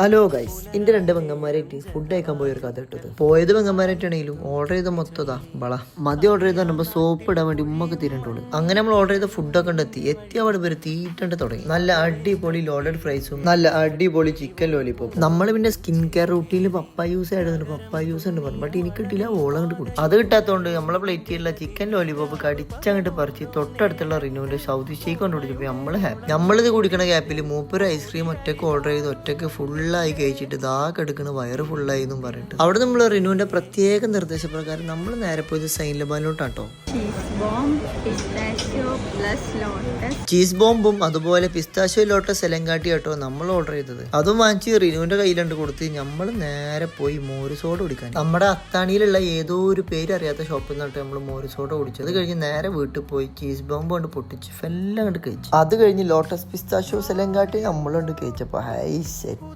Hello guys, എന്റെ രണ്ട് പെങ്ങന്മാരായിട്ട് food കഴിക്കാൻ പോയ ഒരു കഥ ഇട്ടത്. പോയത് പെങ്ങന്മാരായിട്ടാണെങ്കിലും ഓർഡർ ചെയ്ത മൊത്തതാ ബള. മദ്യം ഓർഡർ ചെയ്ത് പറയുമ്പോൾ സോപ്പ് ഇടാൻ വേണ്ടി ഉമ്മക്ക് തിരണ്ടുള്ളൂ. അങ്ങനെ നമ്മൾ ഓർഡർ ചെയ്ത ഫുഡൊക്കെ ഉണ്ട് എത്തിയ അവിടെ പേര് തീറ്റണ്ട് തുടങ്ങി. നല്ല അടിപൊളി ലോഡഡ് ഫ്രൈസും നല്ല അടിപൊളി ചിക്കൻ ലോലിപ്പോപ്പും. നമ്മൾ പിന്നെ സ്കിൻ കെയർ റൂട്ടീനിൽ പപ്പായ യൂസ് ആയിരുന്നു, പപ്പായ യൂസ് ഉണ്ട് പറഞ്ഞു. ബട്ട് എനിക്ക് കിട്ടില്ല, ഓളം അങ്ങോട്ട് കുടിച്ചു. അത് കിട്ടാത്തതുകൊണ്ട് നമ്മളെ പ്ലേറ്റിലുള്ള ചിക്കൻ ലോലിപ്പോപ്പ് കടിച്ചങ്ങോട്ട് പറിച്ച് തൊട്ടടുത്തുള്ള റിനുവിന്റെ സൗത്ത് ഷേക്ക് കൊണ്ടുപിടിച്ചപ്പോൾ നമ്മൾ ഹാപ്പി. നമ്മളിത് കുടിക്കണ ഗ്യാപ്പിൽ മൂപ്പര് ഐസ്ക്രീം ഒറ്റക്ക് ഓർഡർ ചെയ്ത് ഒറ്റക്ക് ഫുള്ളായി കഴിച്ചിട്ട് ദാ കിടക്കണ വയറ് ഫുള്ളായി എന്നും പറഞ്ഞിട്ട് അവിടെ നമ്മൾ റിനുവിന്റെ പ്രത്യേക നിർദ്ദേശപ്രകാരം നമ്മൾ നേരെ പോയത് സൈൻ ലബാനിലോട്ടാട്ടോ. ചീസ് ബോംബും അതുപോലെ പിസ്താഷ്യോ ലോട്ടസ് എല്ലാം കാട്ടി കേട്ടോ നമ്മൾ ഓർഡർ ചെയ്തത്. അതും വാങ്ങിച്ച് റിനുവിന്റെ കയ്യിലുണ്ട് കൊടുത്ത് നമ്മൾ നേരെ പോയി മോര് സോഡ കുടിക്കാൻ. നമ്മുടെ അത്താണിയിലുള്ള ഏതോ ഒരു പേര് അറിയാത്ത ഷോപ്പിൽ നിന്നിട്ട് നമ്മൾ മോര് സോഡ കുടിച്ചത് കഴിഞ്ഞ് നേരെ വീട്ടിൽ പോയി ചീസ് ബോംബ് കൊണ്ട് പൊട്ടിച്ച് എല്ലാം കണ്ട് കഴിച്ചു. അത് കഴിഞ്ഞ് ലോട്ടസ് പിസ്താഷ്യോസ് എല്ലാം കാട്ടി നമ്മളുണ്ട് കഴിച്ചപ്പോ ഹൈ സെറ്റ്.